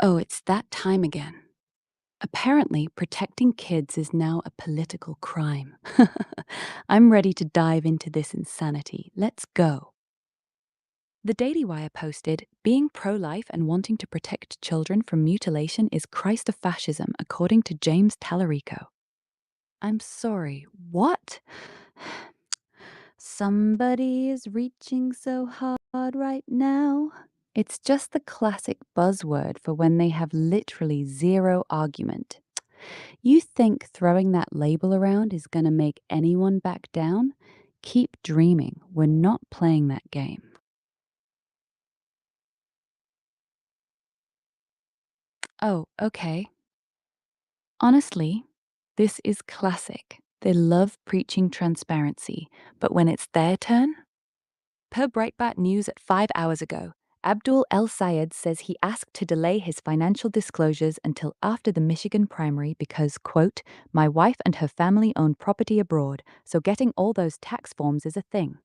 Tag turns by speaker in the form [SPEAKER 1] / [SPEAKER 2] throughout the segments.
[SPEAKER 1] Oh, it's that time again. Apparently, protecting kids is now a political crime. I'm ready to dive into this insanity. Let's go. The Daily Wire posted, being pro-life and wanting to protect children from mutilation is Christofascism, according to James Tallarico. I'm sorry, what? Somebody is reaching so hard right now. It's just the classic buzzword for when they have literally zero argument. You think throwing that label around is going to make anyone back down? Keep dreaming. We're not playing that game. Oh, okay. Honestly, this is classic. They love preaching transparency, but when it's their turn, per Breitbart News at 5 hours ago, Abdul El Sayed says he asked to delay his financial disclosures until after the Michigan primary because, quote, my wife and her family own property abroad, so getting all those tax forms is a thing.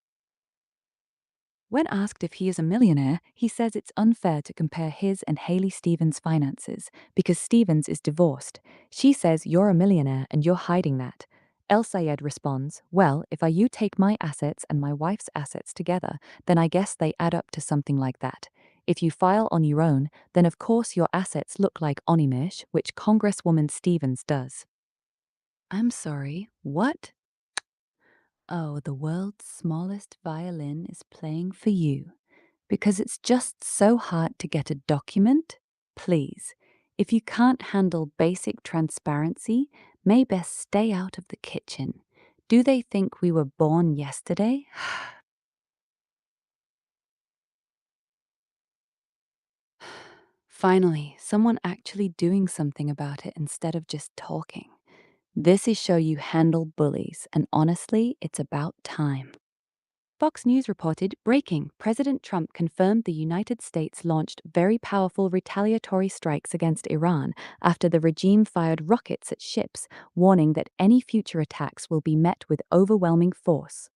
[SPEAKER 1] When asked if he is a millionaire, he says it's unfair to compare his and Haley Stevens' finances because Stevens is divorced. She says you're a millionaire and you're hiding that. El Sayed responds, well, if you take my assets and my wife's assets together, then I guess they add up to something like that. If you file on your own, then of course your assets look like Onimish, which Congresswoman Stevens does. I'm sorry, what? Oh, the world's smallest violin is playing for you. Because it's just so hard to get a document? Please, if you can't handle basic transparency, may best stay out of the kitchen. Do they think we were born yesterday? Finally, someone actually doing something about it instead of just talking. This is show you handle bullies, and honestly, it's about time. Fox News reported, breaking, President Trump confirmed the United States launched very powerful retaliatory strikes against Iran after the regime fired rockets at ships, warning that any future attacks will be met with overwhelming force.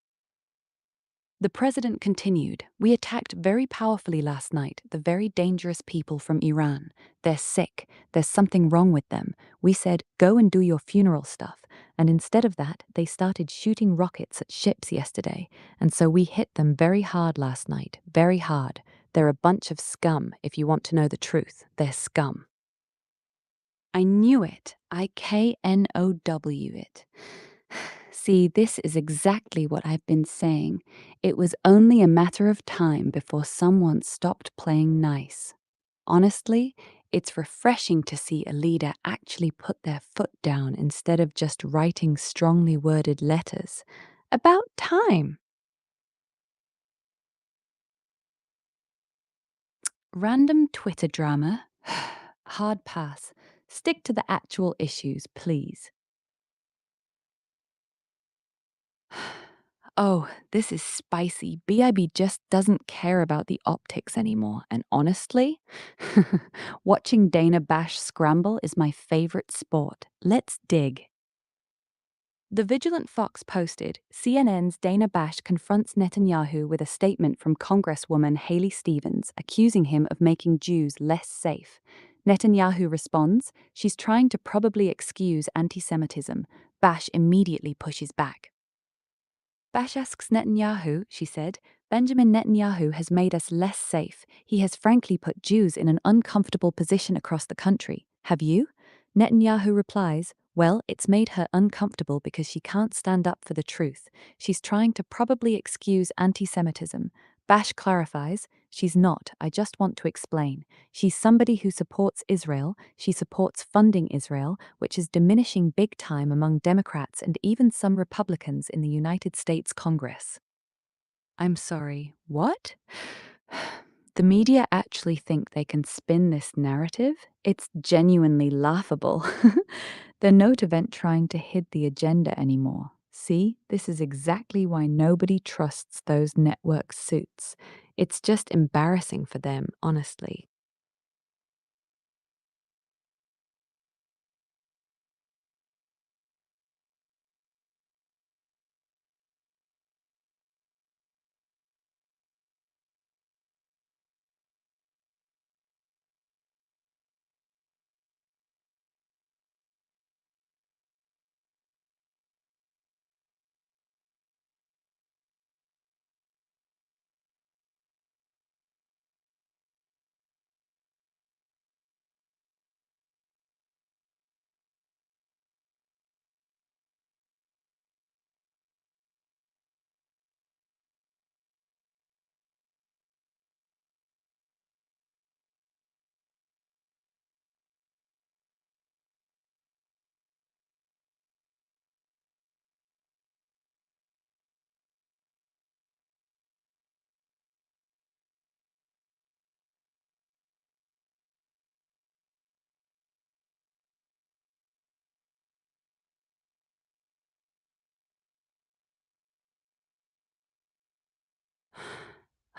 [SPEAKER 1] The president continued, we attacked very powerfully last night the very dangerous people from Iran. They're sick. There's something wrong with them. We said, go and do your funeral stuff. And instead of that, they started shooting rockets at ships yesterday. And so we hit them very hard last night. Very hard. They're a bunch of scum, if you want to know the truth. They're scum. I knew it. I-K-N-O-W it. See, this is exactly what I've been saying. It was only a matter of time before someone stopped playing nice. Honestly, it's refreshing to see a leader actually put their foot down instead of just writing strongly worded letters. About time. Random Twitter drama? Hard pass. Stick to the actual issues, please. Oh, this is spicy. BIB just doesn't care about the optics anymore. And honestly, watching Dana Bash scramble is my favorite sport. Let's dig. The Vigilant Fox posted, CNN's Dana Bash confronts Netanyahu with a statement from Congresswoman Haley Stevens accusing him of making Jews less safe. Netanyahu responds, she's trying to probably excuse anti-Semitism. Bash immediately pushes back. Bash asks Netanyahu, she said, Benjamin Netanyahu has made us less safe. He has frankly put Jews in an uncomfortable position across the country. Have you? Netanyahu replies, well, it's made her uncomfortable because she can't stand up for the truth. She's trying to probably excuse anti-Semitism. Bash clarifies, she's not, I just want to explain. She's somebody who supports Israel, she supports funding Israel, which is diminishing big time among Democrats and even some Republicans in the United States Congress. I'm sorry, what? The media actually think they can spin this narrative? It's genuinely laughable. They're not event trying to hid the agenda anymore. See, this is exactly why nobody trusts those network suits. It's just embarrassing for them, honestly.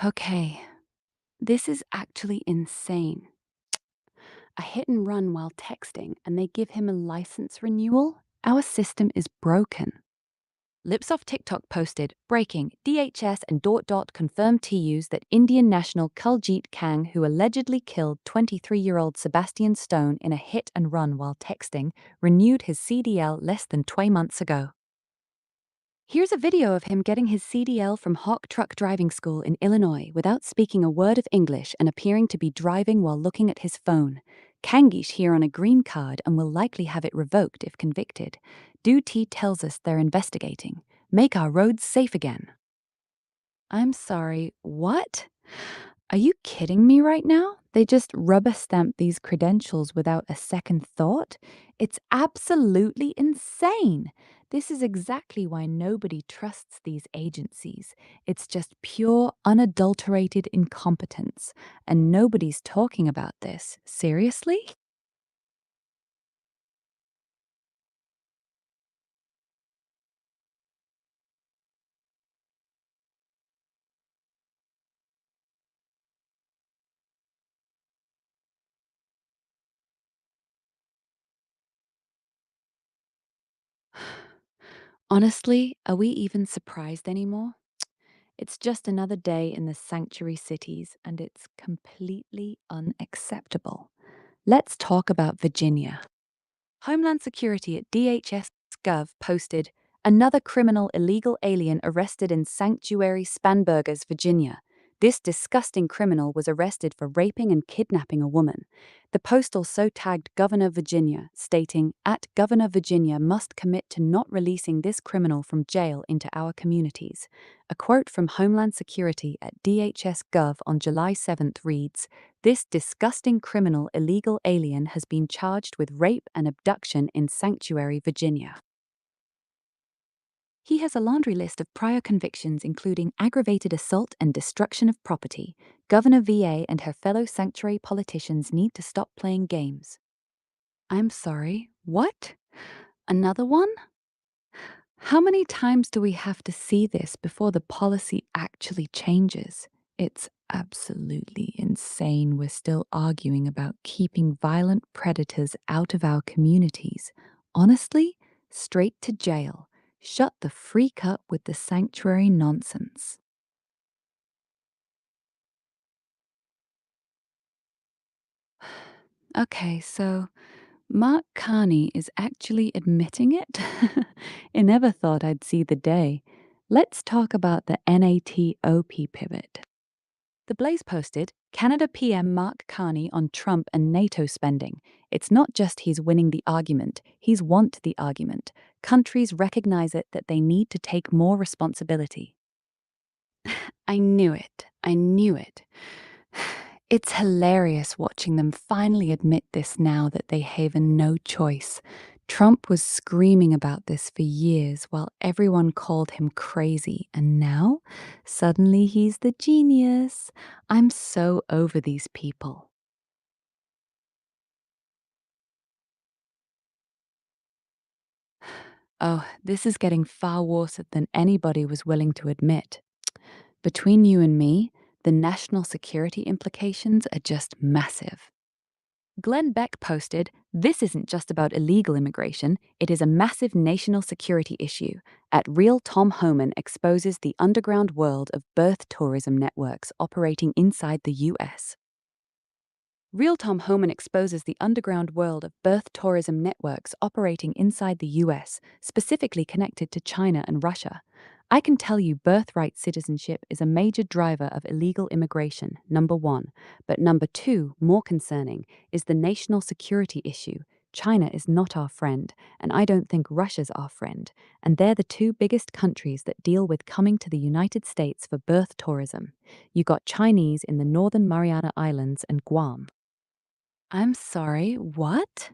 [SPEAKER 1] Okay, this is actually insane. A hit and run while texting, and they give him a license renewal? Our system is broken. Lipsoft TikTok posted, breaking, DHS and confirmed TUs that Indian national Kuljit Kang, who allegedly killed 23-year-old Sebastian Stone in a hit and run while texting, renewed his CDL less than 2 months ago. Here's a video of him getting his CDL from Hawk Truck Driving School in Illinois without speaking a word of English and appearing to be driving while looking at his phone. Kangish here on a green card and will likely have it revoked if convicted. Duty tells us they're investigating. Make our roads safe again. I'm sorry, what? Are you kidding me right now? They just rubber stamp these credentials without a second thought? It's absolutely insane. This is exactly why nobody trusts these agencies. It's just pure, unadulterated incompetence. And nobody's talking about this. Seriously? Honestly, are we even surprised anymore? It's just another day in the sanctuary cities, and it's completely unacceptable. Let's talk about Virginia. Homeland Security at DHS Gov posted another criminal illegal alien arrested in Sanctuary Spanbergers, Virginia. This disgusting criminal was arrested for raping and kidnapping a woman. The post also tagged Governor Virginia, stating, "At Governor Virginia must commit to not releasing this criminal from jail into our communities." A quote from Homeland Security at DHS Gov on July 7th reads, "This disgusting criminal illegal alien has been charged with rape and abduction in Sanctuary, Virginia." He has a laundry list of prior convictions, including aggravated assault and destruction of property. Governor VA and her fellow sanctuary politicians need to stop playing games. I'm sorry, what? Another one? How many times do we have to see this before the policy actually changes? It's absolutely insane we're still arguing about keeping violent predators out of our communities. Honestly, straight to jail. Shut the freak up with the sanctuary nonsense. Okay, so Mark Carney is actually admitting it? I never thought I'd see the day. Let's talk about the NATOP pivot. The Blaze posted Canada PM Mark Carney on Trump and NATO spending. It's not just he's winning the argument, he's won the argument. Countries recognize it that they need to take more responsibility. I knew it. I knew it. It's hilarious watching them finally admit this now that they have no choice. Trump was screaming about this for years while everyone called him crazy, and now, suddenly he's the genius. I'm so over these people. Oh, this is getting far worse than anybody was willing to admit. Between you and me, the national security implications are just massive. Glenn Beck posted, "This isn't just about illegal immigration, it is a massive national security issue. At Real Tom Homan exposes the underground world of birth tourism networks operating inside the US." Real Tom Homan exposes the underground world of birth tourism networks operating inside the US, specifically connected to China and Russia. I can tell you birthright citizenship is a major driver of illegal immigration, number one. But number two, more concerning, is the national security issue. China is not our friend, and I don't think Russia's our friend. And they're the two biggest countries that deal with coming to the United States for birth tourism. You got Chinese in the Northern Mariana Islands and Guam. I'm sorry, what?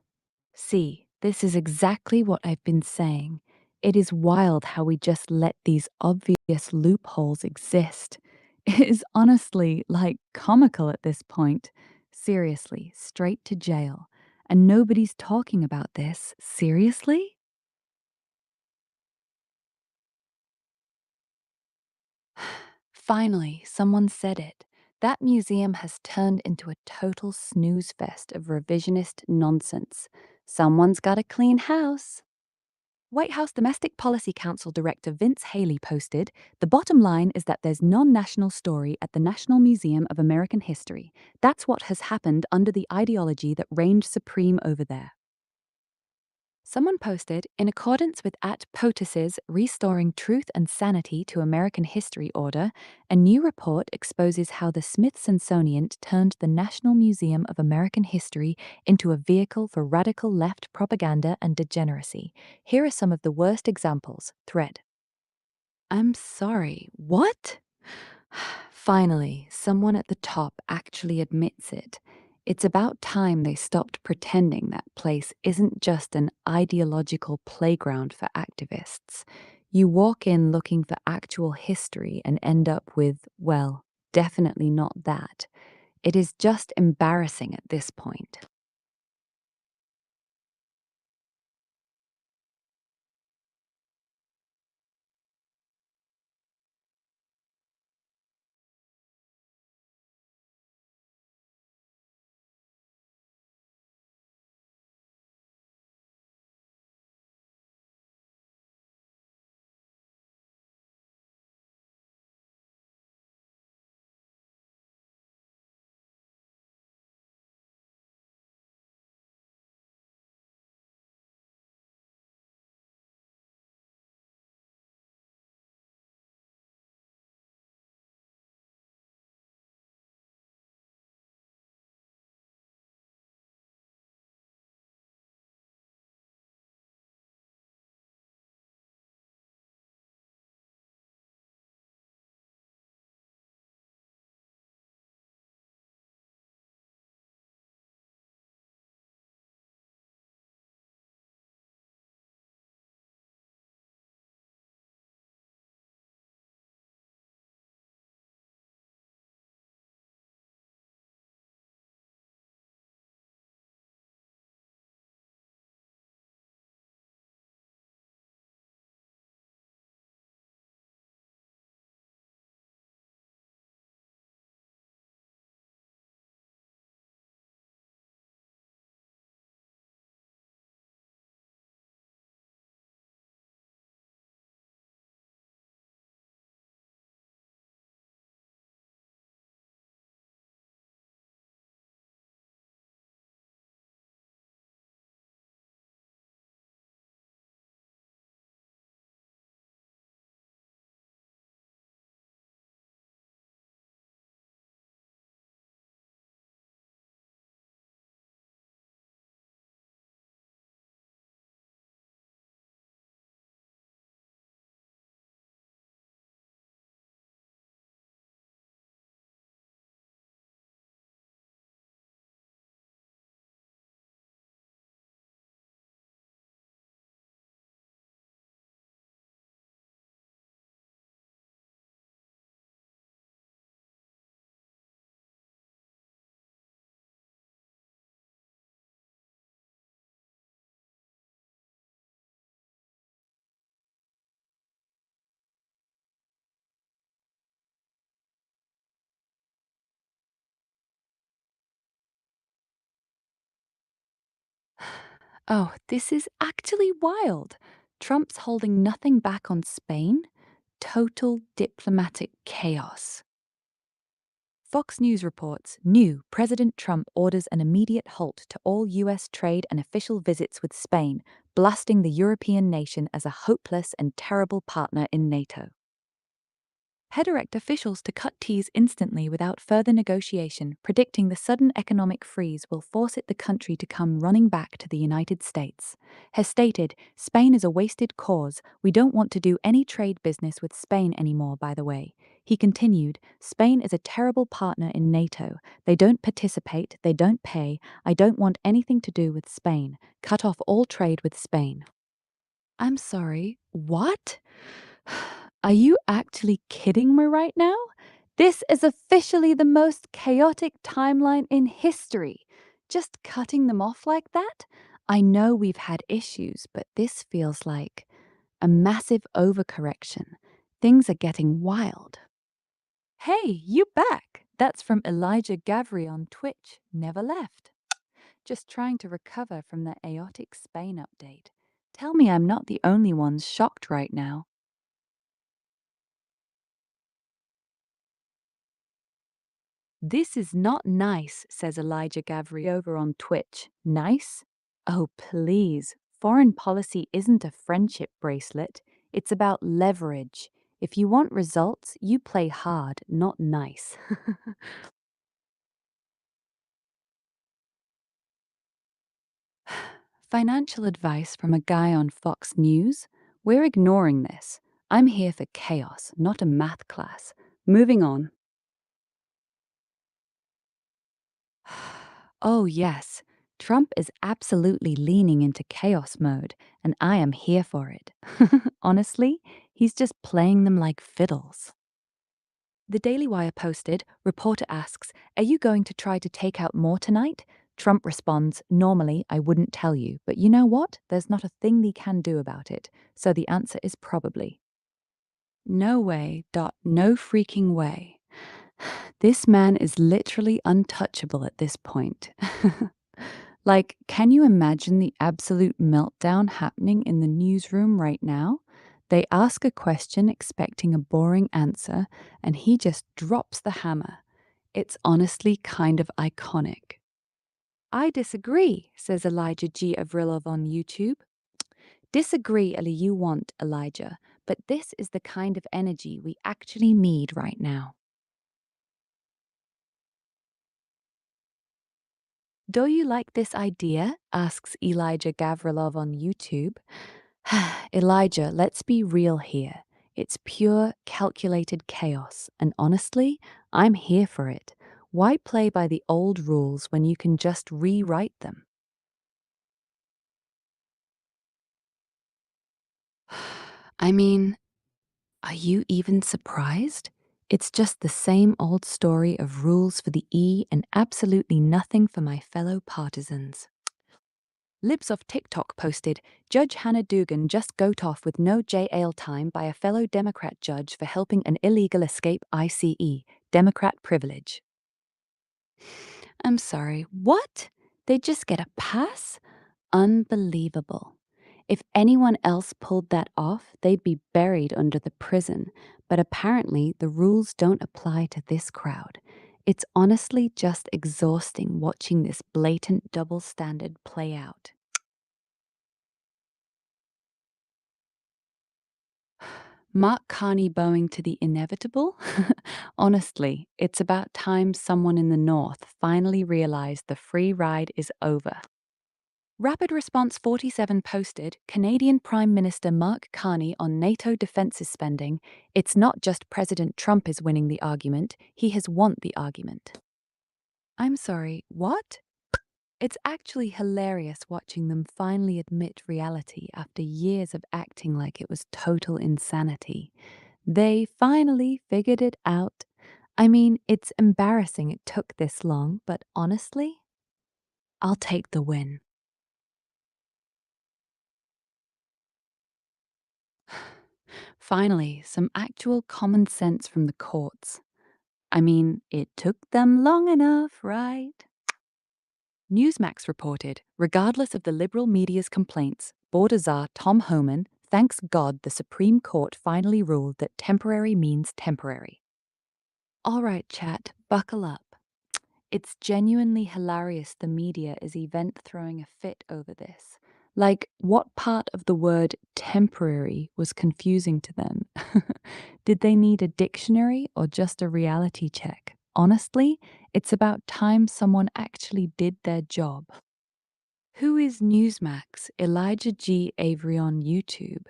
[SPEAKER 1] See, this is exactly what I've been saying. It is wild how we just let these obvious loopholes exist. It is honestly, comical at this point. Seriously, straight to jail. And nobody's talking about this. Seriously? Finally, someone said it. That museum has turned into a total snooze fest of revisionist nonsense. Someone's got to clean house. White House Domestic Policy Council Director Vince Haley posted, "The bottom line is that there's non-national story at the National Museum of American History. That's what has happened under the ideology that reigned supreme over there." Someone posted, in accordance with at POTUS's Restoring Truth and Sanity to American History order, a new report exposes how the Smithsonian turned the National Museum of American History into a vehicle for radical left propaganda and degeneracy. Here are some of the worst examples. Thread. I'm sorry, what? Finally, someone at the top actually admits it. It's about time they stopped pretending that place isn't just an ideological playground for activists. You walk in looking for actual history and end up with, well, definitely not that. It is just embarrassing at this point. Oh, this is actually wild. Trump's holding nothing back on Spain? Total diplomatic chaos. Fox News reports new President Trump orders an immediate halt to all US trade and official visits with Spain, blasting the European nation as a hopeless and terrible partner in NATO. Had direct officials to cut ties instantly without further negotiation, predicting the sudden economic freeze will force the country to come running back to the United States. Has stated, Spain is a wasted cause. We don't want to do any trade business with Spain anymore, by the way. He continued, Spain is a terrible partner in NATO. They don't participate, they don't pay. I don't want anything to do with Spain. Cut off all trade with Spain. I'm sorry, what? Are you actually kidding me right now? This is officially the most chaotic timeline in history. Just cutting them off like that? I know we've had issues, but this feels like a massive overcorrection. Things are getting wild. Hey, you back! That's from Elijah Gavri on Twitch. Never left. Just trying to recover from the Aotic Spain update. Tell me I'm not the only one shocked right now. This is not nice, says Elijah Gavri over on Twitch. Nice? Oh, please. Foreign policy isn't a friendship bracelet. It's about leverage. If you want results, you play hard, not nice. Financial advice from a guy on Fox News? We're ignoring this. I'm here for chaos, not a math class. Moving on. Oh, yes. Trump is absolutely leaning into chaos mode, and I am here for it. Honestly, he's just playing them like fiddles. The Daily Wire posted, reporter asks, "Are you going to try to take out more tonight?" Trump responds, "Normally, I wouldn't tell you, but you know what? There's not a thing they can do about it. So the answer is probably. No way, no freaking way. This man is literally untouchable at this point. Like, can you imagine the absolute meltdown happening in the newsroom right now? They ask a question expecting a boring answer, and he just drops the hammer. It's honestly kind of iconic. I disagree, says Elijah G. Avrilov on YouTube. Disagree all you want, Elijah, but this is the kind of energy we actually need right now. Do you like this idea? Asks Elijah Gavrilov on YouTube. Elijah, let's be real here. It's pure, calculated chaos, and honestly, I'm here for it. Why play by the old rules when you can just rewrite them? I mean, are you even surprised? It's just the same old story of rules for the E and absolutely nothing for my fellow partisans. Libs of TikTok posted, Judge Hannah Dugan just got off with no jail time by a fellow Democrat judge for helping an illegal escape ICE, Democrat privilege. I'm sorry, what? They just get a pass? Unbelievable. If anyone else pulled that off, they'd be buried under the prison. But apparently, the rules don't apply to this crowd. It's honestly just exhausting watching this blatant double standard play out. Mark Carney bowing to the inevitable? Honestly, it's about time someone in the North finally realized the free ride is over. Rapid Response 47 posted, Canadian Prime Minister Mark Carney on NATO defences spending. It's not just President Trump is winning the argument, he has won the argument. I'm sorry, what? It's actually hilarious watching them finally admit reality after years of acting like it was total insanity. They finally figured it out. I mean, it's embarrassing it took this long, but honestly, I'll take the win. Finally, some actual common sense from the courts. I mean, it took them long enough, right? Newsmax reported, regardless of the liberal media's complaints, border czar Tom Homan thanks God the Supreme Court finally ruled that temporary means temporary. All right, chat, buckle up. It's genuinely hilarious the media is event throwing a fit over this. Like, what part of the word temporary was confusing to them? Did they need a dictionary or just a reality check? Honestly, it's about time someone actually did their job. Who is Newsmax? Elijah G. Avery on YouTube.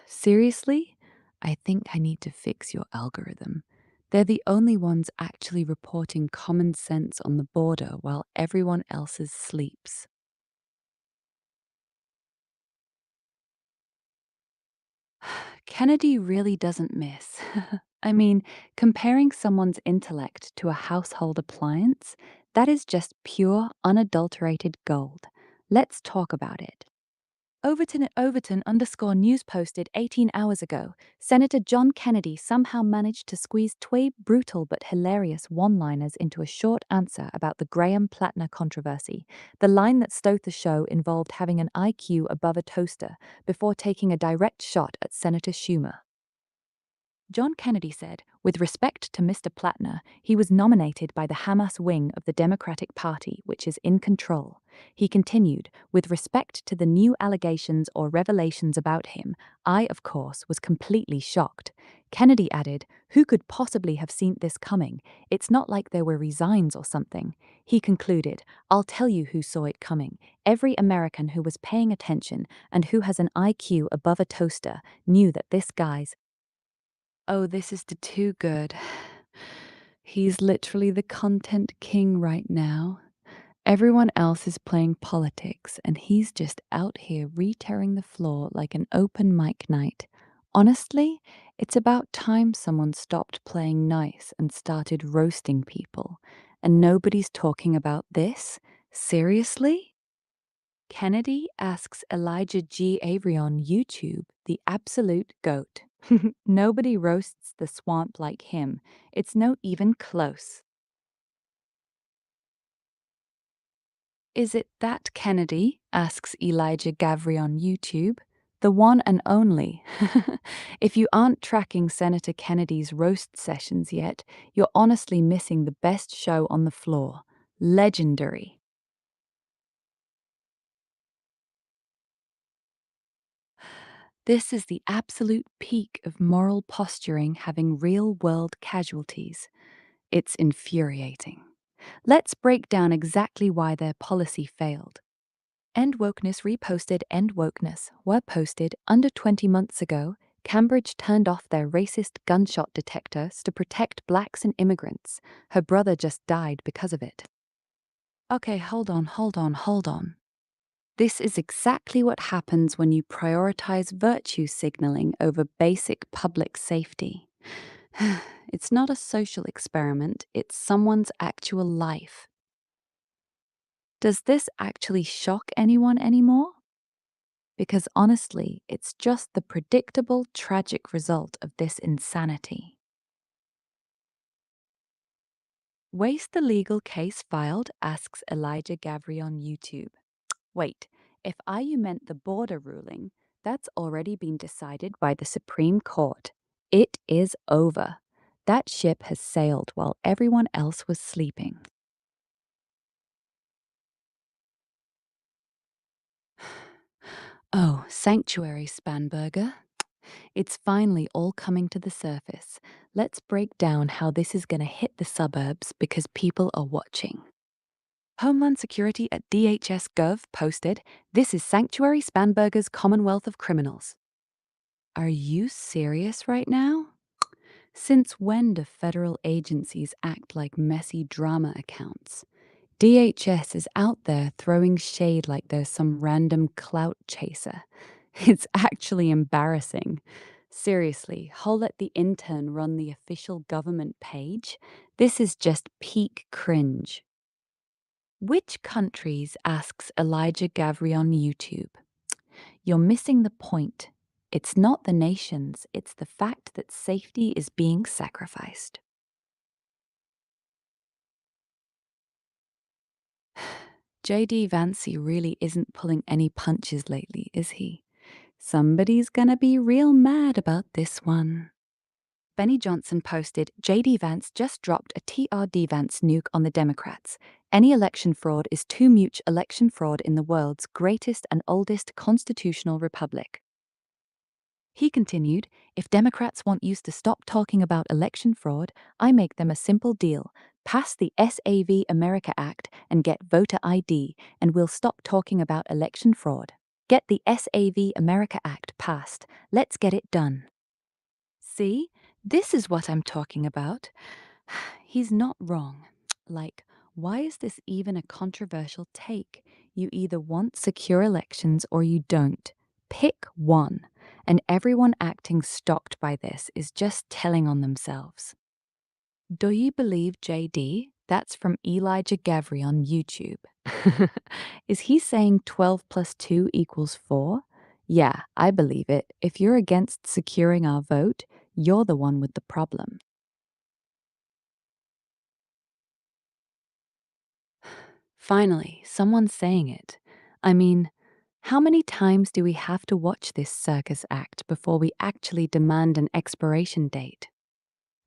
[SPEAKER 1] Seriously? I think I need to fix your algorithm. They're the only ones actually reporting common sense on the border while everyone else's sleeps. Kennedy really doesn't miss. I mean, comparing someone's intellect to a household appliance, that is just pure, unadulterated gold. Let's talk about it. Overton at Overton_news posted 18 hours ago, Senator John Kennedy somehow managed to squeeze twee brutal but hilarious one-liners into a short answer about the Graham Plattner controversy. The line that stole the show involved having an IQ above a toaster before taking a direct shot at Senator Schumer. John Kennedy said, with respect to Mr. Plattner, he was nominated by the Hamas wing of the Democratic Party, which is in control. He continued, with respect to the new allegations or revelations about him, I, of course, was completely shocked. Kennedy added, who could possibly have seen this coming? It's not like there were resigns or something. He concluded, I'll tell you who saw it coming. Every American who was paying attention and who has an IQ above a toaster knew that this guy's oh, this is too good. He's literally the content king right now. Everyone else is playing politics, and he's just out here re-tearing the floor like an open mic night. Honestly, it's about time someone stopped playing nice and started roasting people. And nobody's talking about this? Seriously? Kennedy asks Elijah G. Avery on YouTube, the absolute goat. Nobody roasts the swamp like him. It's no even close. Is it that Kennedy? Asks Elijah Gavry on YouTube. The one and only. If you aren't tracking Senator Kennedy's roast sessions yet, you're honestly missing the best show on the floor. Legendary. This is the absolute peak of moral posturing having real-world casualties. It's infuriating. Let's break down exactly why their policy failed. End Wokeness reposted End Wokeness were posted under 20 months ago. Cambridge turned off their racist gunshot detectors to protect blacks and immigrants. Her brother just died because of it. Okay, hold on. This is exactly what happens when you prioritize virtue signaling over basic public safety. It's not a social experiment, it's someone's actual life. Does this actually shock anyone anymore? Because honestly, it's just the predictable, tragic result of this insanity. Waste the legal case filed? Asks Elijah Gavry on YouTube. Wait, if IU meant the border ruling, that's already been decided by the Supreme Court. It is over. That ship has sailed while everyone else was sleeping. Oh, Sanctuary Spanberger. It's finally all coming to the surface. Let's break down how this is going to hit the suburbs because people are watching. Homeland Security at DHS Gov posted, this is Sanctuary Spanberger's Commonwealth of Criminals. Are you serious right now? Since when do federal agencies act like messy drama accounts? DHS is out there throwing shade like there's some random clout chaser. It's actually embarrassing. Seriously, I'll let the intern run the official government page? This is just peak cringe. Which countries? Asks Elijah Gavry on YouTube. You're missing the point. It's not the nations, it's the fact that safety is being sacrificed. JD Vance really isn't pulling any punches lately, is he? Somebody's gonna be real mad about this one. Benny Johnson posted, JD Vance just dropped a TRD Vance nuke on the Democrats. Any election fraud is too much election fraud in the world's greatest and oldest constitutional republic. He continued, if Democrats want you to stop talking about election fraud, I make them a simple deal. Pass the SAV America Act and get voter ID, and we'll stop talking about election fraud. Get the SAV America Act passed. Let's get it done. See, this is what I'm talking about. He's not wrong. Like, why is this even a controversial take? You either want secure elections or you don't. Pick one. And everyone acting shocked by this is just telling on themselves. Do you believe JD? That's from Elijah Gavry on YouTube. Is he saying 12 plus 2 equals 4? Yeah, I believe it. If you're against securing our vote, you're the one with the problem. Finally, someone's saying it. I mean, how many times do we have to watch this circus act before we actually demand an expiration date?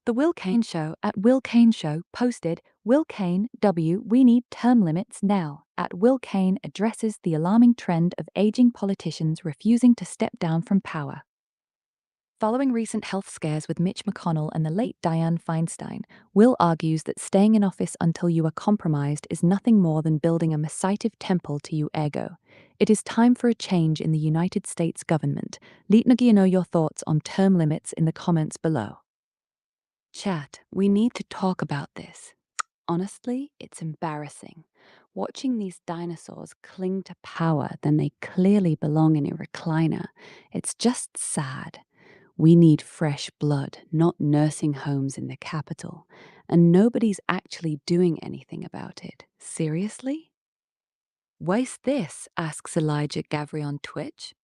[SPEAKER 1] The Will Kane Show at Will Kane Show posted, Will Kane, W, we need term limits now. At Will Kane addresses the alarming trend of aging politicians refusing to step down from power. Following recent health scares with Mitch McConnell and the late Dianne Feinstein, Will argues that staying in office until you are compromised is nothing more than building a massive temple to your ego. It is time for a change in the United States government. Let me know your thoughts on term limits in the comments below. Chat, we need to talk about this. Honestly, it's embarrassing. Watching these dinosaurs cling to power than they clearly belong in a recliner, it's just sad. We need fresh blood, not nursing homes in the capital. And nobody's actually doing anything about it. Seriously? Why's this? Asks Elijah Gavry on Twitch.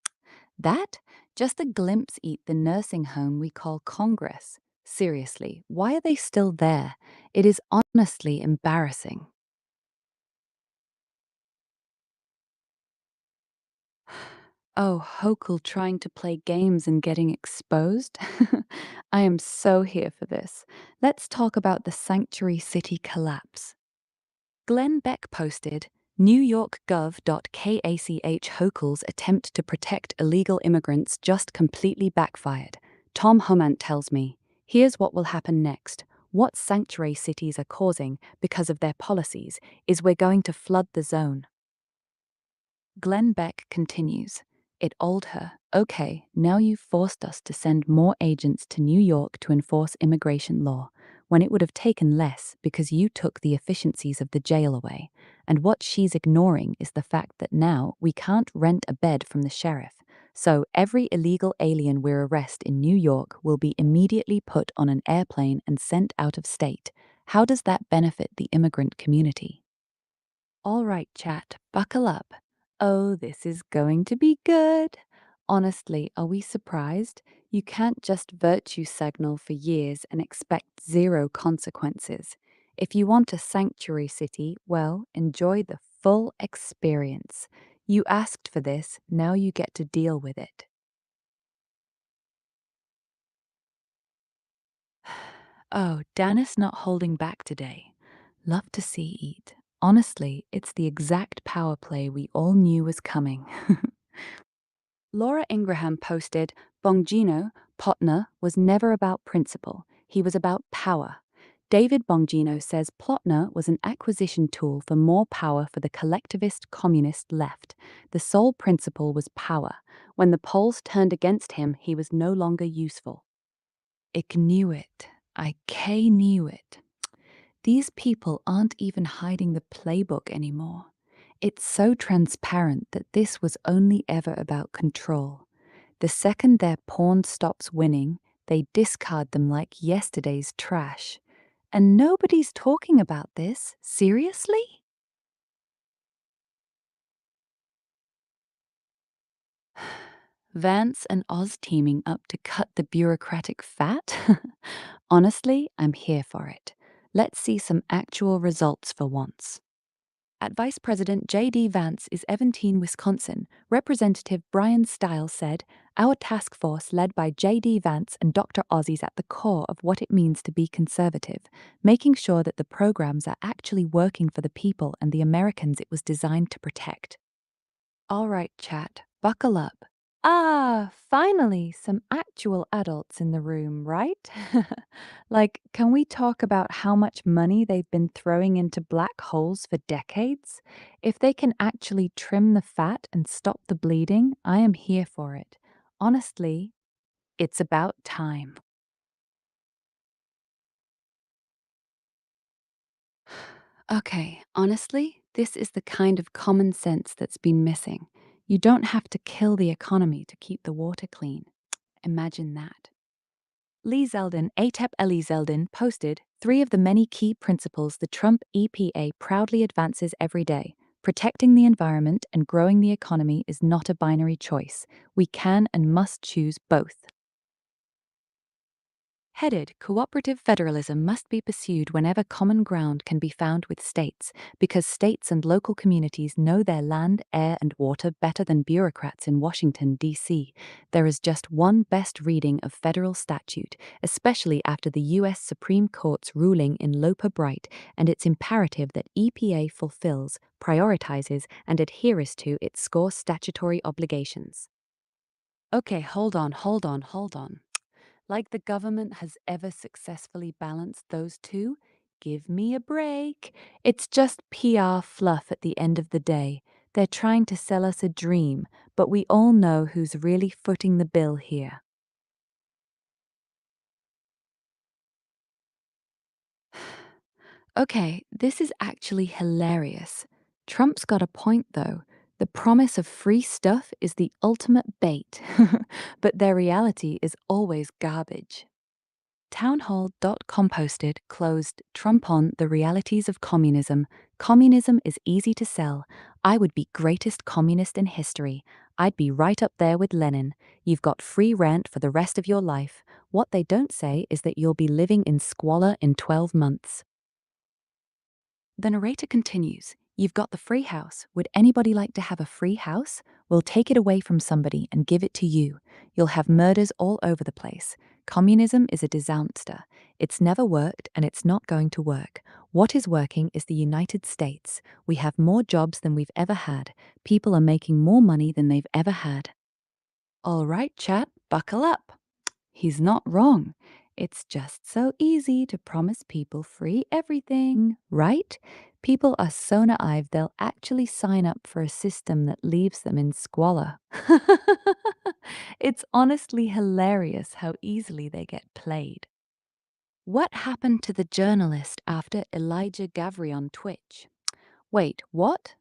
[SPEAKER 1] That? Just a glimpse eat the nursing home we call Congress. Seriously, why are they still there? It is honestly embarrassing. Oh, Hochul trying to play games and getting exposed? I am so here for this. Let's talk about the sanctuary city collapse. Glenn Beck posted, New York Gov.kach Hochul's attempt to protect illegal immigrants just completely backfired. Tom Homant tells me, here's what will happen next. What sanctuary cities are causing, because of their policies, is we're going to flood the zone. Glenn Beck continues, it old her, okay, now you've forced us to send more agents to New York to enforce immigration law, when it would have taken less because you took the efficiencies of the jail away. And what she's ignoring is the fact that now we can't rent a bed from the sheriff. So every illegal alien we arrest in New York will be immediately put on an airplane and sent out of state. How does that benefit the immigrant community? All right, chat, buckle up. Oh, this is going to be good. Honestly, are we surprised? You can't just virtue signal for years and expect zero consequences. If you want a sanctuary city, well, enjoy the full experience. You asked for this, now you get to deal with it. Oh, Dan is not holding back today. Love to see eat. Honestly, it's the exact power play we all knew was coming. Laura Ingraham posted, Bongino, Potner, was never about principle. He was about power. David Bongino says Plotner was an acquisition tool for more power for the collectivist communist left. The sole principle was power. When the polls turned against him, he was no longer useful. Ik knew it. Knew it. These people aren't even hiding the playbook anymore. It's so transparent that this was only ever about control. The second their pawn stops winning, they discard them like yesterday's trash. And nobody's talking about this. Seriously? Vance and Oz teaming up to cut the bureaucratic fat? Honestly, I'm here for it. Let's see some actual results for once. At Vice President J.D. Vance is Evanston, Wisconsin, Representative Brian Stiles said, our task force led by J.D. Vance and Dr. Oz is at the core of what it means to be conservative, making sure that the programs are actually working for the people and the Americans it was designed to protect. All right, chat, buckle up. Ah, finally, some actual adults in the room, right? Like, can we talk about how much money they've been throwing into black holes for decades? If they can actually trim the fat and stop the bleeding, I am here for it. Honestly, it's about time. Okay, honestly, this is the kind of common sense that's been missing. You don't have to kill the economy to keep the water clean. Imagine that. Lee Zeldin, ATEP Ellie Zeldin, posted three of the many key principles the Trump EPA proudly advances every day. Protecting the environment and growing the economy is not a binary choice. We can and must choose both. Headed, cooperative federalism must be pursued whenever common ground can be found with states, because states and local communities know their land, air, and water better than bureaucrats in Washington, D.C. There is just one best reading of federal statute, especially after the U.S. Supreme Court's ruling in Loper Bright, and it's imperative that EPA fulfills, prioritizes, and adheres to its score statutory obligations. Okay, hold on. Like the government has ever successfully balanced those two? Give me a break. It's just PR fluff at the end of the day. They're trying to sell us a dream, but we all know who's really footing the bill here. Okay, this is actually hilarious. Trump's got a point, though. The promise of free stuff is the ultimate bait, but their reality is always garbage. Townhall.com posted, closed, Trump on the realities of communism. Communism is easy to sell. I would be greatest communist in history. I'd be right up there with Lenin. You've got free rent for the rest of your life. What they don't say is that you'll be living in squalor in 12 months. The narrator continues, you've got the free house. Would anybody like to have a free house? We'll take it away from somebody and give it to you. You'll have murders all over the place. Communism is a disaster. It's never worked and it's not going to work. What is working is the United States. We have more jobs than we've ever had. People are making more money than they've ever had. All right, chat, buckle up. He's not wrong. It's just so easy to promise people free everything, right? People are so naive they'll actually sign up for a system that leaves them in squalor. It's honestly hilarious how easily they get played. What happened to the journalist after Elijah Gavri on Twitch? Wait, what?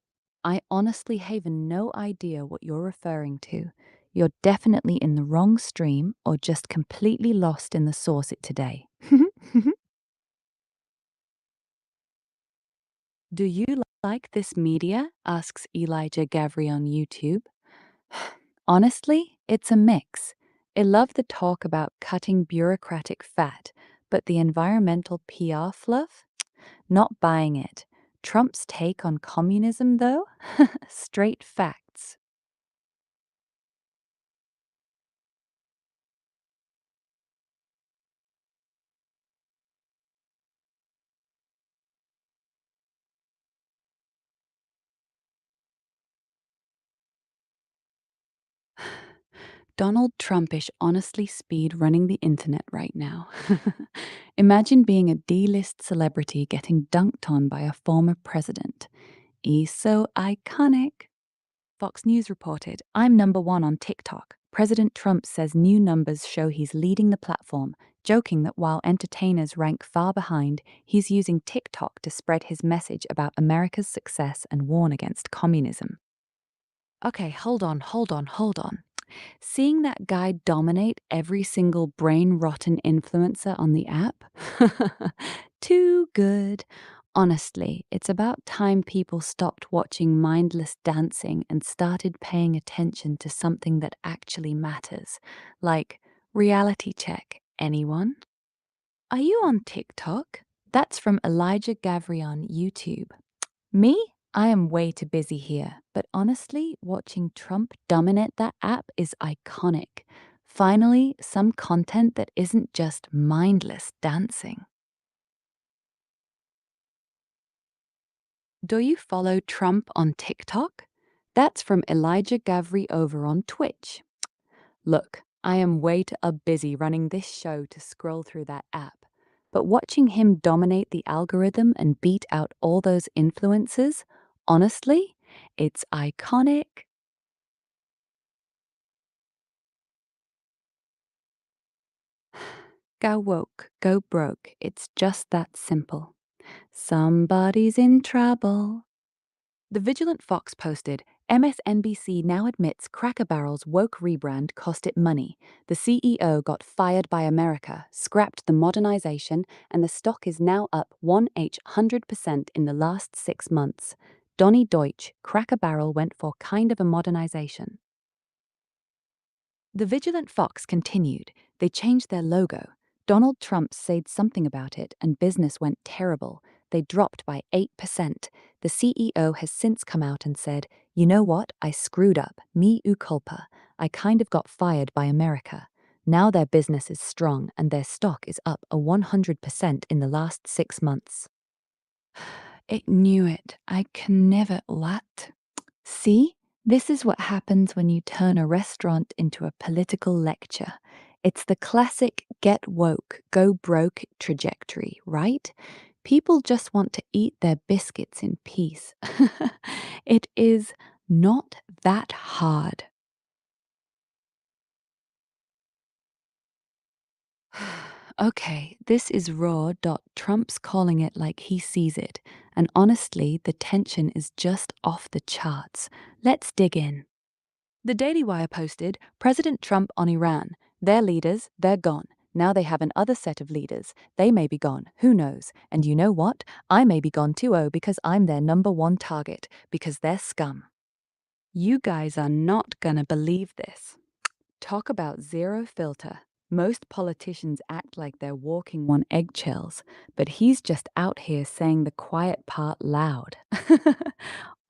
[SPEAKER 1] I honestly have no idea what you're referring to. You're definitely in the wrong stream or just completely lost in the source it today. Do you like this media? Asks Elijah Gavri on YouTube. Honestly, it's a mix. I love the talk about cutting bureaucratic fat, but the environmental PR fluff? Not buying it. Trump's take on communism, though? Straight facts. Donald Trumpish honestly speed running the internet right now. Imagine being a D-list celebrity getting dunked on by a former president. He's so iconic. Fox News reported, I'm number one on TikTok. President Trump says new numbers show he's leading the platform, joking that while entertainers rank far behind, he's using TikTok to spread his message about America's success and warn against communism. Okay, hold on. Seeing that guy dominate every single brain rotten influencer on the app? Too good. Honestly, it's about time people stopped watching mindless dancing and started paying attention to something that actually matters. Like, reality check. Anyone? Are you on TikTok? That's from Elijah Gavri on YouTube. Me? I am way too busy here, but honestly, watching Trump dominate that app is iconic. Finally, some content that isn't just mindless dancing. Do you follow Trump on TikTok? That's from Elijah Gavri over on Twitch. Look, I am way too busy running this show to scroll through that app, but watching him dominate the algorithm and beat out all those influencers, honestly, it's iconic. Go woke, go broke. It's just that simple. Somebody's in trouble. The Vigilant Fox posted, MSNBC now admits Cracker Barrel's woke rebrand cost it money. The CEO got fired by America, scrapped the modernization, and the stock is now up 100% in the last 6 months. Donny Deutsch, Cracker Barrel went for kind of a modernization. The Vigilant Fox continued. They changed their logo. Donald Trump said something about it, and business went terrible. They dropped by 8%. The CEO has since come out and said, "You know what? I screwed up. Me culpa. I kind of got fired by America." Now their business is strong and their stock is up a 100% in the last 6 months. It knew it. I can never what? See? This is what happens when you turn a restaurant into a political lecture. It's the classic get woke, go broke trajectory, right? People just want to eat their biscuits in peace. It is not that hard. Okay, this is raw. Trump's calling it like he sees it, and honestly, the tension is just off the charts. Let's dig in. The Daily Wire posted President Trump on Iran. Their leaders, they're gone. Now they have another set of leaders. They may be gone. Who knows? And you know what? I may be gone too, because I'm their number one target, because they're scum. You guys are not gonna believe this. Talk about zero filter. Most politicians act like they're walking on eggshells, but he's just out here saying the quiet part loud.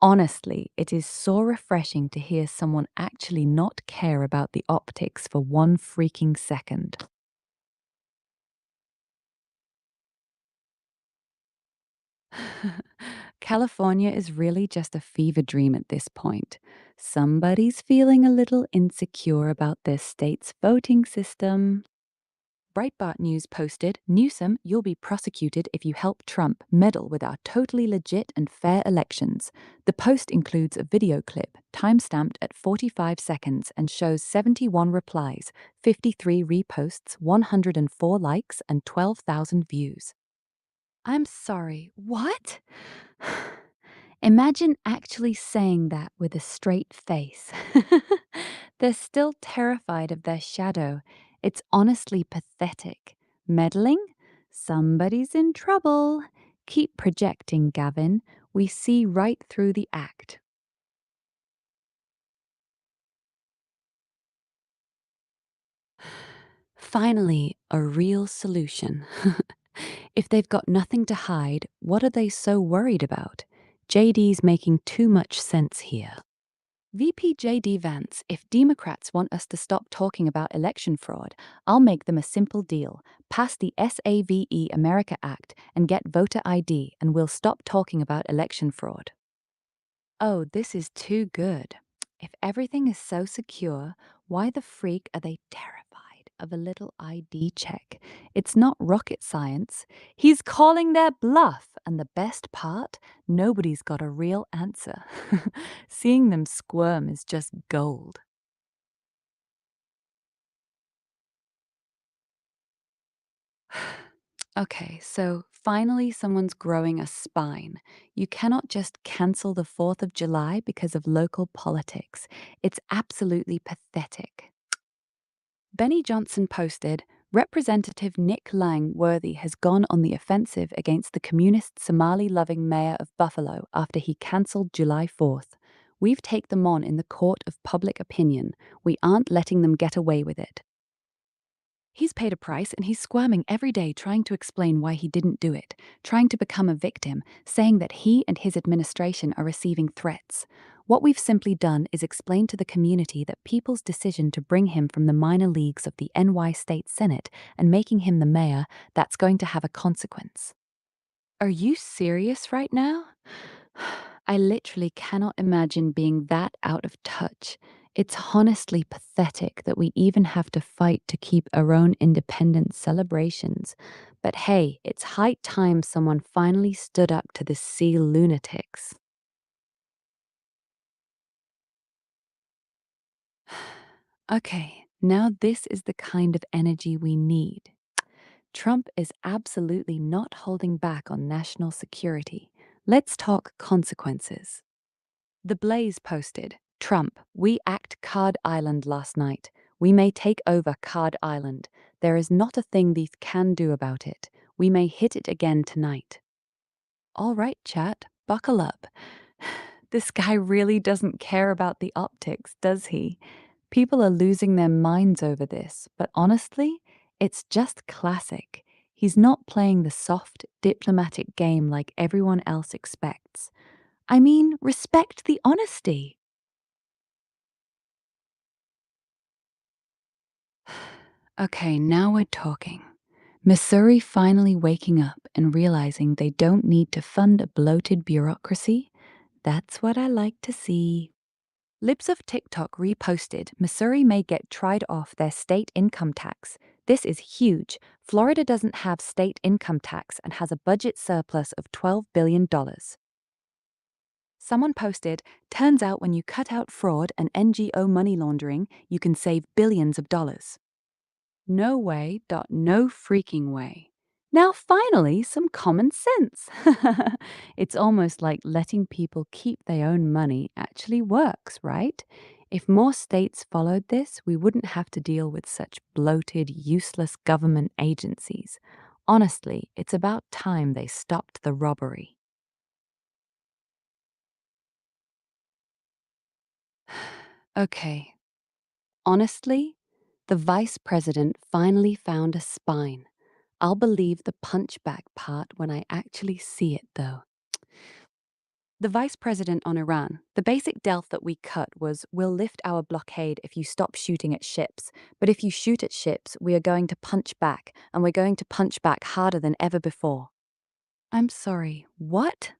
[SPEAKER 1] Honestly, it is so refreshing to hear someone actually not care about the optics for one freaking second. California is really just a fever dream at this point. Somebody's feeling a little insecure about their state's voting system. Breitbart News posted, Newsom, you'll be prosecuted if you help Trump meddle with our totally legit and fair elections. The post includes a video clip, timestamped at 45 seconds, and shows 71 replies, 53 reposts, 104 likes, and 12,000 views. I'm sorry, what? Imagine actually saying that with a straight face. They're still terrified of their shadow. It's honestly pathetic. Meddling? Somebody's in trouble. Keep projecting, Gavin. We see right through the act. Finally, a real solution. If they've got nothing to hide, what are they so worried about? JD's making too much sense here. VP JD Vance, if Democrats want us to stop talking about election fraud, I'll make them a simple deal. Pass the SAVE America Act and get voter ID, and we'll stop talking about election fraud. Oh, this is too good. If everything is so secure, why the freak are they terrified of a little ID check? It's not rocket science. He's calling their bluff, and the best part, nobody's got a real answer. Seeing them squirm is just gold. Okay, so finally someone's growing a spine. You cannot just cancel the 4th of July because of local politics. It's absolutely pathetic. Benny Johnson posted, Representative Nick Langworthy has gone on the offensive against the communist Somali-loving mayor of Buffalo after he cancelled July 4th. We've taken them on in the court of public opinion. We aren't letting them get away with it. He's paid a price and he's squirming every day trying to explain why he didn't do it, trying to become a victim, saying that he and his administration are receiving threats. What we've simply done is explain to the community that people's decision to bring him from the minor leagues of the NY State Senate and making him the mayor, that's going to have a consequence. Are you serious right now? I literally cannot imagine being that out of touch. It's honestly pathetic that we even have to fight to keep our own independence celebrations. But hey, it's high time someone finally stood up to the sea lunatics. Okay, now this is the kind of energy we need. Trump is absolutely not holding back on national security. Let's talk consequences. The Blaze posted, Trump, we act Card Island last night. We may take over Card Island. There is not a thing these can do about it. We may hit it again tonight. All right, chat, buckle up. This guy really doesn't care about the optics, does he? People are losing their minds over this, but honestly, it's just classic. He's not playing the soft, diplomatic game like everyone else expects. I mean, respect the honesty. Okay, now we're talking. Missouri finally waking up and realizing they don't need to fund a bloated bureaucracy? That's what I like to see. Libs of TikTok reposted Missouri may get tried off their state income tax. This is huge. Florida doesn't have state income tax and has a budget surplus of $12 billion. Someone posted, turns out when you cut out fraud and NGO money laundering, you can save billions of dollars. No way, no freaking way. Now, finally, some common sense. It's almost like letting people keep their own money actually works, right? If more states followed this, we wouldn't have to deal with such bloated, useless government agencies. Honestly, it's about time they stopped the robbery. Okay, honestly, the vice president finally found a spine. I'll believe the punchback part when I actually see it, though. The vice president on Iran, the basic delf that we cut was we'll lift our blockade if you stop shooting at ships. But if you shoot at ships, we are going to punch back, and we're going to punch back harder than ever before. I'm sorry, what?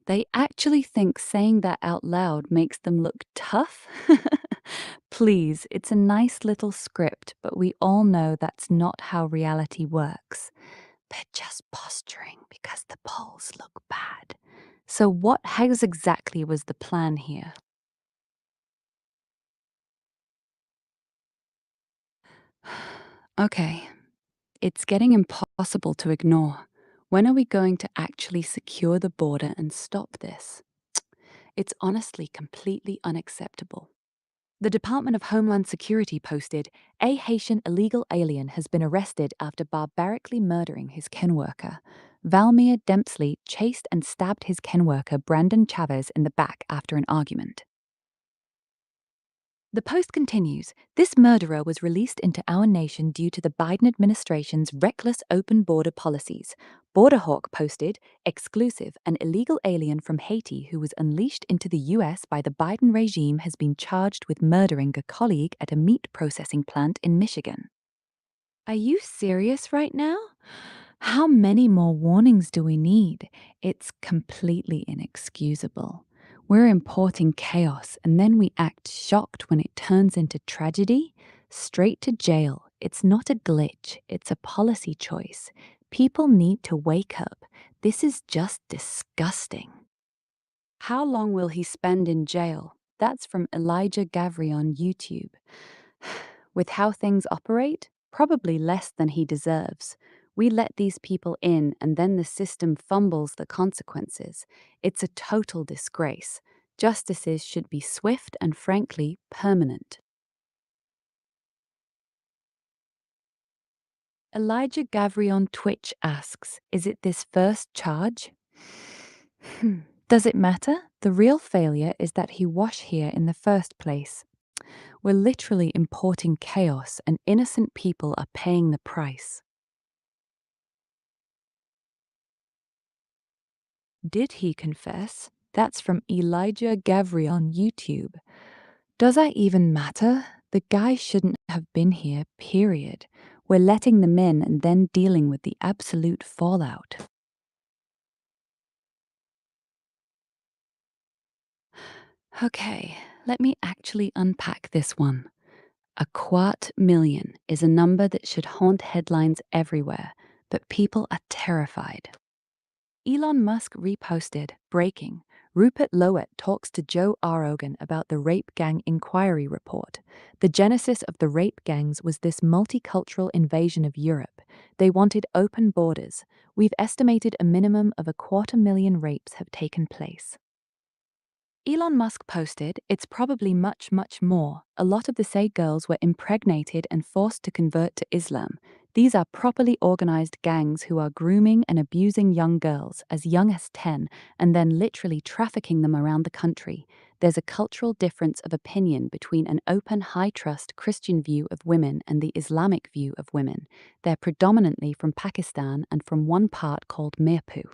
[SPEAKER 1] They actually think saying that out loud makes them look tough? Please, it's a nice little script, but we all know that's not how reality works. They're just posturing because the polls look bad. So, what has exactly was the plan here? Okay, it's getting impossible to ignore. When are we going to actually secure the border and stop this? It's honestly completely unacceptable. The Department of Homeland Security posted a Haitian illegal alien has been arrested after barbarically murdering his kin worker. Valmir Dempsey chased and stabbed his kin worker Brandon Chavez in the back after an argument. The post continues, this murderer was released into our nation due to the Biden administration's reckless open border policies. Borderhawk posted, exclusive, an illegal alien from Haiti who was unleashed into the US by the Biden regime has been charged with murdering a colleague at a meat processing plant in Michigan. Are you serious right now? How many more warnings do we need? It's completely inexcusable. We're importing chaos and then we act shocked when it turns into tragedy? Straight to jail. It's not a glitch, it's a policy choice. People need to wake up. This is just disgusting. How long will he spend in jail? That's from Elijah Gavri on YouTube. With how things operate, probably less than he deserves. We let these people in and then the system fumbles the consequences. It's a total disgrace. Justices should be swift and frankly permanent. Elijah Gavri on Twitch asks, is it this first charge? Does it matter? The real failure is that he was here in the first place. We're literally importing chaos and innocent people are paying the price. Did he confess? That's from Elijah Gavri on YouTube. Does that even matter? The guy shouldn't have been here, period. We're letting them in and then dealing with the absolute fallout. Okay, let me actually unpack this one. $250,000,000 is a number that should haunt headlines everywhere, but people are terrified. Elon Musk reposted, breaking, Rupert Lowett talks to Joe Rogan about the rape gang inquiry report. The genesis of the rape gangs was this multicultural invasion of Europe. They wanted open borders. We've estimated a minimum of 250,000 rapes have taken place. Elon Musk posted, it's probably much, much more. A lot of the say girls were impregnated and forced to convert to Islam. These are properly organized gangs who are grooming and abusing young girls as young as 10 and then literally trafficking them around the country. There's a cultural difference of opinion between an open, high trust Christian view of women and the Islamic view of women. They're predominantly from Pakistan and from one part called Mirpur.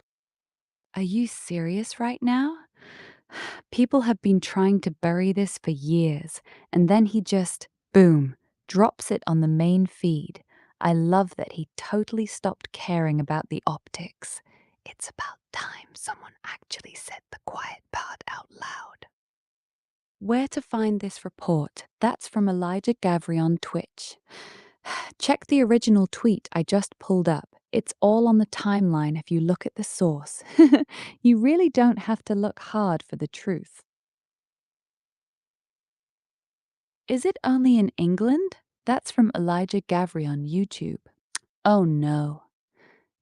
[SPEAKER 1] Are you serious right now? People have been trying to bury this for years, and then he just, boom, drops it on the main feed. I love that he totally stopped caring about the optics. It's about time someone actually said the quiet part out loud. Where to find this report? That's from Elijah Gavry on Twitch. Check the original tweet I just pulled up. It's all on the timeline if you look at the source. You really don't have to look hard for the truth. Is it only in England? That's from Elijah Gavry on YouTube. Oh no.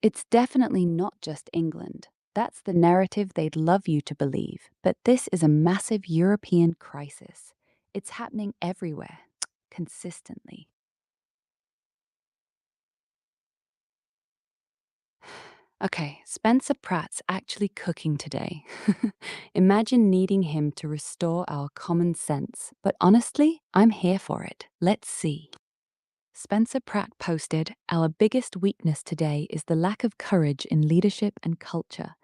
[SPEAKER 1] It's definitely not just England. That's the narrative they'd love you to believe. But this is a massive European crisis. It's happening everywhere, consistently. Okay, Spencer Pratt's actually cooking today. Imagine needing him to restore our common sense. But honestly, I'm here for it. Let's see. Spencer Pratt posted, "Our biggest weakness today is the lack of courage in leadership and culture.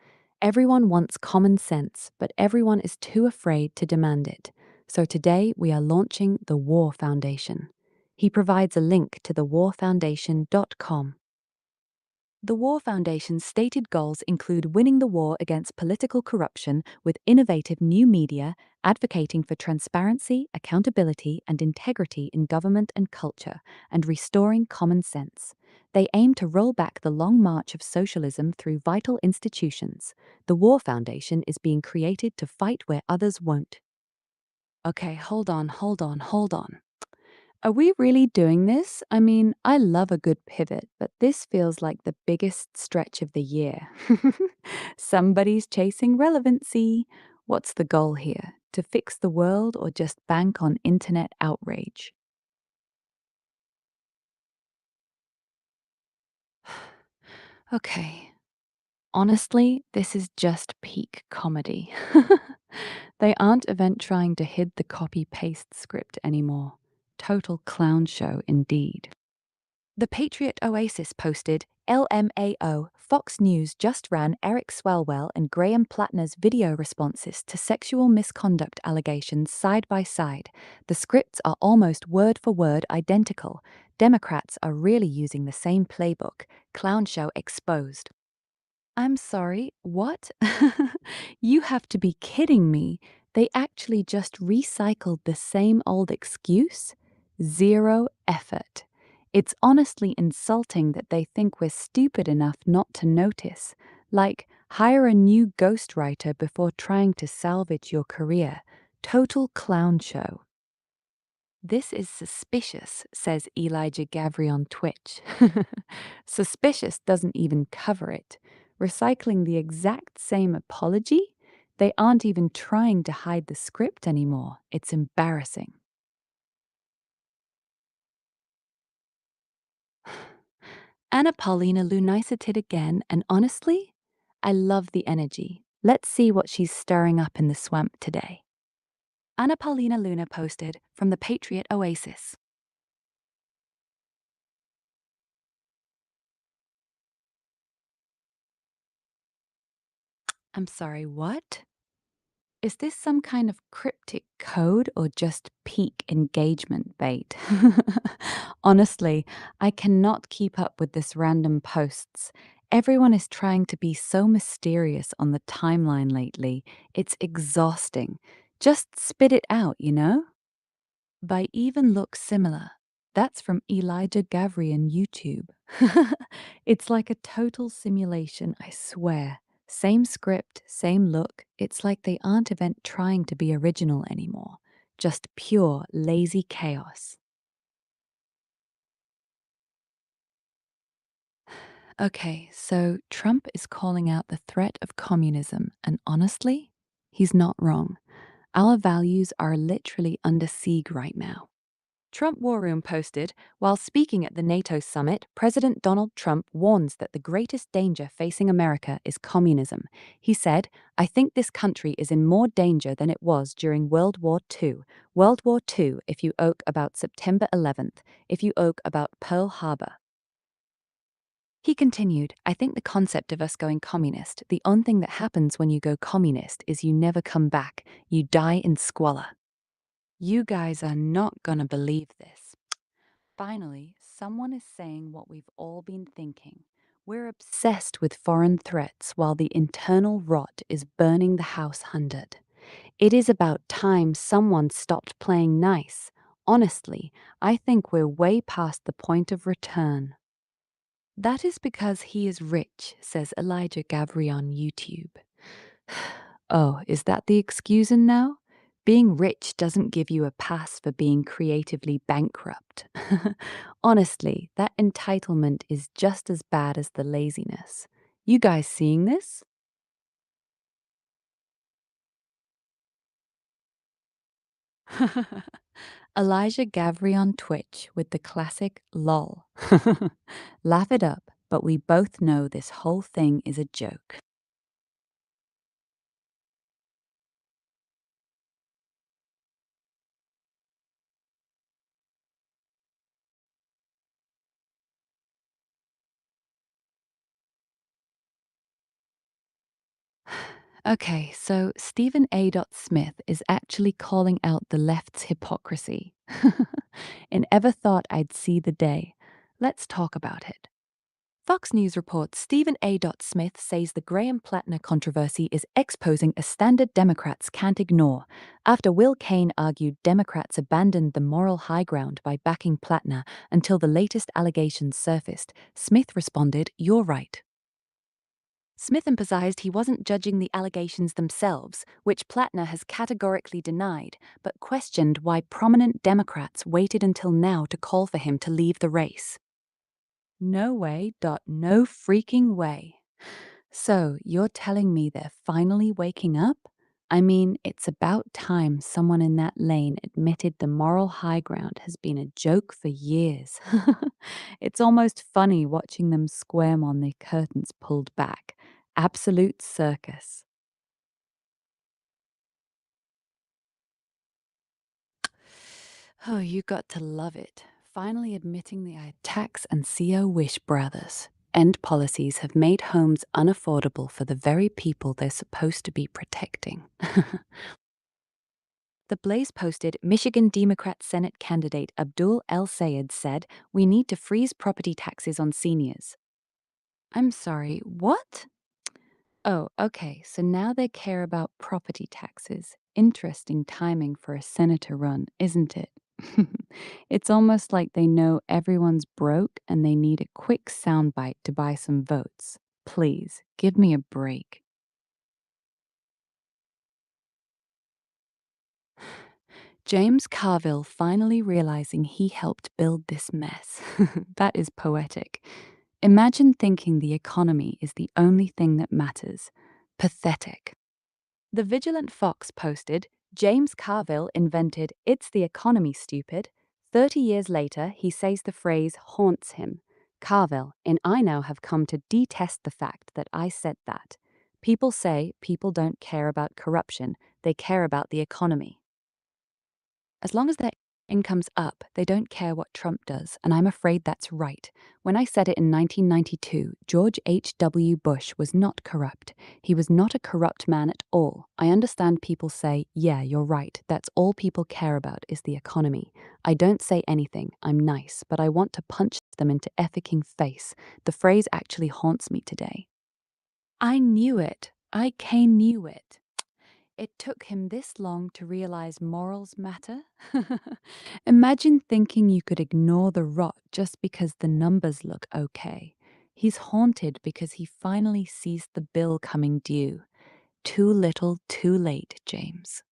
[SPEAKER 1] Everyone wants common sense, but everyone is too afraid to demand it. So today we are launching the War Foundation." He provides a link to thewarfoundation.com. The War Foundation's stated goals include winning the war against political corruption with innovative new media, advocating for transparency, accountability, and integrity in government and culture, and restoring common sense. They aim to roll back the long march of socialism through vital institutions. The War Foundation is being created to fight where others won't. Okay, hold on. Are we really doing this? I mean, I love a good pivot, but this feels like the biggest stretch of the year. Somebody's chasing relevancy. What's the goal here? To fix the world or just bank on internet outrage? Okay, honestly, this is just peak comedy. They aren't even trying to hide the copy paste script anymore. Total clown show indeed. The Patriot Oasis posted, LMAO, Fox News just ran Eric Swalwell and Graham Plattner's video responses to sexual misconduct allegations side by side. The scripts are almost word for word identical. Democrats are really using the same playbook. Clown show exposed. I'm sorry, what? You have to be kidding me. They actually just recycled the same old excuse? Zero effort. It's honestly insulting that they think we're stupid enough not to notice. Like, hire a new ghostwriter before trying to salvage your career. Total clown show. This is suspicious, says Elijah Gavry on Twitch. Suspicious doesn't even cover it. Recycling the exact same apology? They aren't even trying to hide the script anymore. It's embarrassing. Anna Paulina Lunicetid again, and honestly, I love the energy. Let's see what she's stirring up in the swamp today. Anna Paulina Luna posted from the Patriot Oasis. I'm sorry, what? Is this some kind of cryptic code or just peak engagement bait? Honestly, I cannot keep up with this random posts. Everyone is trying to be so mysterious on the timeline lately. It's exhausting. Just spit it out, you know? By even look similar. That's from Elijah Gavrian YouTube. It's like a total simulation, I swear. Same script, same look. It's like they aren't even trying to be original anymore. Just pure, lazy chaos. Okay, so Trump is calling out the threat of communism, and honestly, he's not wrong. Our values are literally under siege right now. Trump War Room posted, while speaking at the NATO summit, President Donald Trump warns that the greatest danger facing America is communism. He said, I think this country is in more danger than it was during World War II. World War II, if you oak about September 11th, if you oak about Pearl Harbor. He continued, I think the concept of us going communist, the only thing that happens when you go communist is you never come back. You die in squalor. You guys are not gonna believe this. Finally, someone is saying what we've all been thinking. We're obsessed with foreign threats while the internal rot is burning the house 100. It is about time someone stopped playing nice. Honestly, I think we're way past the point of return. That is because he is rich, says Elijah Gavri on YouTube. Oh, is that the excuse now? Being rich doesn't give you a pass for being creatively bankrupt. Honestly, that entitlement is just as bad as the laziness. You guys seeing this? Elijah Gavri on Twitch with the classic lol. Laugh it up, but we both know this whole thing is a joke. Okay, so Stephen A. Smith is actually calling out the left's hypocrisy. And ever thought I'd see the day. Let's talk about it. Fox News reports Stephen A. Smith says the Graham Plattner controversy is exposing a standard Democrats can't ignore. After Will Cain argued Democrats abandoned the moral high ground by backing Plattner until the latest allegations surfaced, Smith responded, You're right. Smith emphasized he wasn't judging the allegations themselves, which Plattner has categorically denied, but questioned why prominent Democrats waited until now to call for him to leave the race. No way. No freaking way. So, you're telling me they're finally waking up? I mean, it's about time someone in that lane admitted the moral high ground has been a joke for years. It's almost funny watching them squirm on the curtains pulled back. Absolute circus. Oh, you got to love it. Finally admitting the tax and CO Wish brothers. End policies have made homes unaffordable for the very people they're supposed to be protecting. The Blaze posted Michigan Democrat Senate candidate Abdul El Sayed said, We need to freeze property taxes on seniors. I'm sorry, what? Oh, okay, so now they care about property taxes. Interesting timing for a senator run, isn't it? It's almost like they know everyone's broke and they need a quick soundbite to buy some votes. Please, give me a break. James Carville finally realizing he helped build this mess. That is poetic. Imagine thinking the economy is the only thing that matters. Pathetic. The Vigilant Fox posted, James Carville invented It's the Economy, Stupid. 30 years later, he says the phrase haunts him. Carville, and I now have come to detest the fact that I said that. People say people don't care about corruption, they care about the economy. As long as their income's up, they don't care what Trump does, and I'm afraid that's right. When I said it in 1992, George H.W. Bush was not corrupt. He was not a corrupt man at all. I understand people say, yeah, you're right, that's all people care about is the economy. I don't say anything, I'm nice, but I want to punch them into effing face. The phrase actually haunts me today. I knew it. Knew it. It took him this long to realize morals matter? Imagine thinking you could ignore the rot just because the numbers look okay. He's haunted because he finally sees the bill coming due. Too little, too late, James.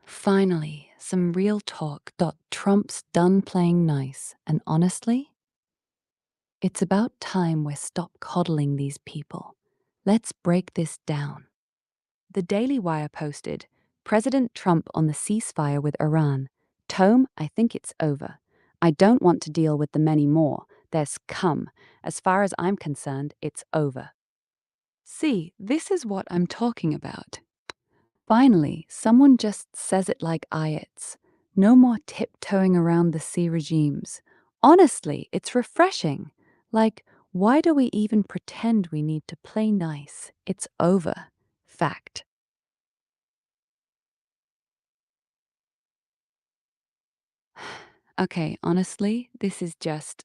[SPEAKER 1] Finally, some real talk. Trump's done playing nice, and honestly, it's about time we stop coddling these people. Let's break this down. The Daily Wire posted President Trump on the ceasefire with Iran. Tome, I think it's over. I don't want to deal with the many more. There's come. As far as I'm concerned, it's over. See, this is what I'm talking about. Finally, someone just says it like Ayats. No more tiptoeing around the sea regimes. Honestly, it's refreshing. Like, why do we even pretend we need to play nice? It's over. Fact. Okay, honestly, this is just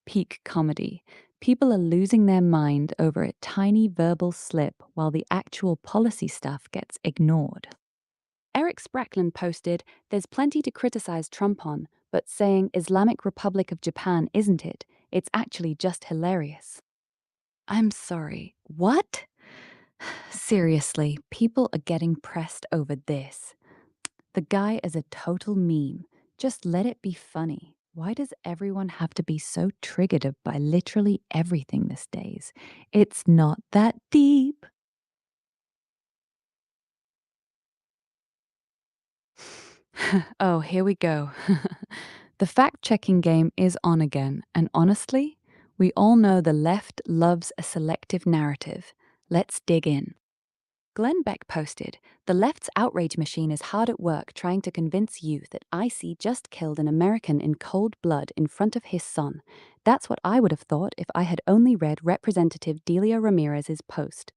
[SPEAKER 1] peak comedy. People are losing their mind over a tiny verbal slip while the actual policy stuff gets ignored. Eric Sprackland posted, There's plenty to criticize Trump on, but saying Islamic Republic of Japan isn't it? It's actually just hilarious. I'm sorry, what? Seriously, people are getting pressed over this. The guy is a total meme. Just let it be funny. Why does everyone have to be so triggered by literally everything these days? It's not that deep. Oh, here we go. The fact checking game is on again, and honestly, we all know the left loves a selective narrative. Let's dig in. Glenn Beck posted, The left's outrage machine is hard at work trying to convince you that IC just killed an American in cold blood in front of his son. That's what I would have thought if I had only read Representative Delia Ramirez's post.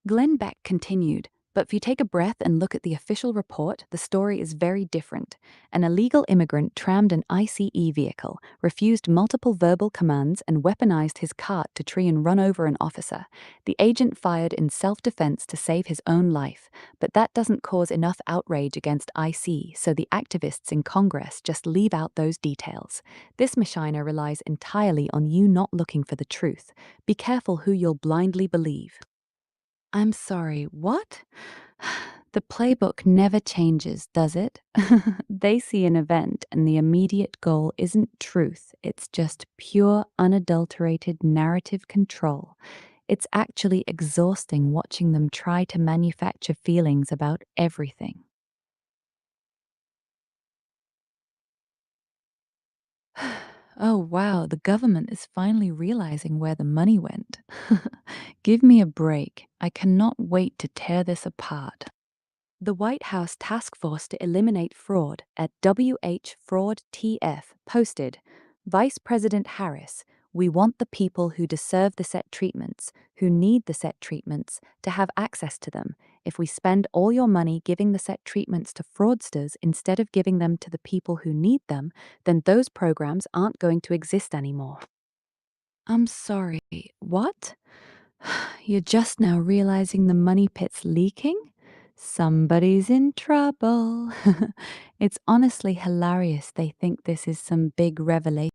[SPEAKER 1] Glenn Beck continued, but if you take a breath and look at the official report, the story is very different. An illegal immigrant trammed an ICE vehicle, refused multiple verbal commands, and weaponized his cart to try and run over an officer. The agent fired in self defense to save his own life, but that doesn't cause enough outrage against IC, so the activists in Congress just leave out those details. This machina relies entirely on you not looking for the truth. Be careful who you'll blindly believe. I'm sorry, what? The playbook never changes, does it? They see an event and the immediate goal isn't truth, it's just pure, unadulterated narrative control. It's actually exhausting watching them try to manufacture feelings about everything. Oh, wow, the government is finally realizing where the money went. Give me a break. I cannot wait to tear this apart. The White House Task Force to Eliminate Fraud at WH Fraud TF posted Vice President Harris, we want the people who deserve the set treatments, who need the set treatments, to have access to them. If we spend all your money giving the set treatments to fraudsters instead of giving them to the people who need them, then those programs aren't going to exist anymore. I'm sorry, what? You're just now realizing the money pit's leaking? Somebody's in trouble. It's honestly hilarious they think this is some big revelation.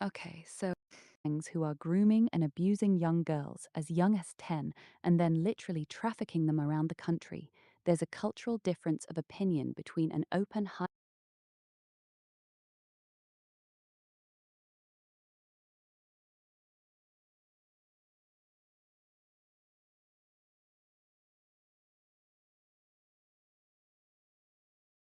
[SPEAKER 1] Okay, so who are grooming and abusing young girls as young as 10 and then literally trafficking them around the country. There's a cultural difference of opinion between an open, high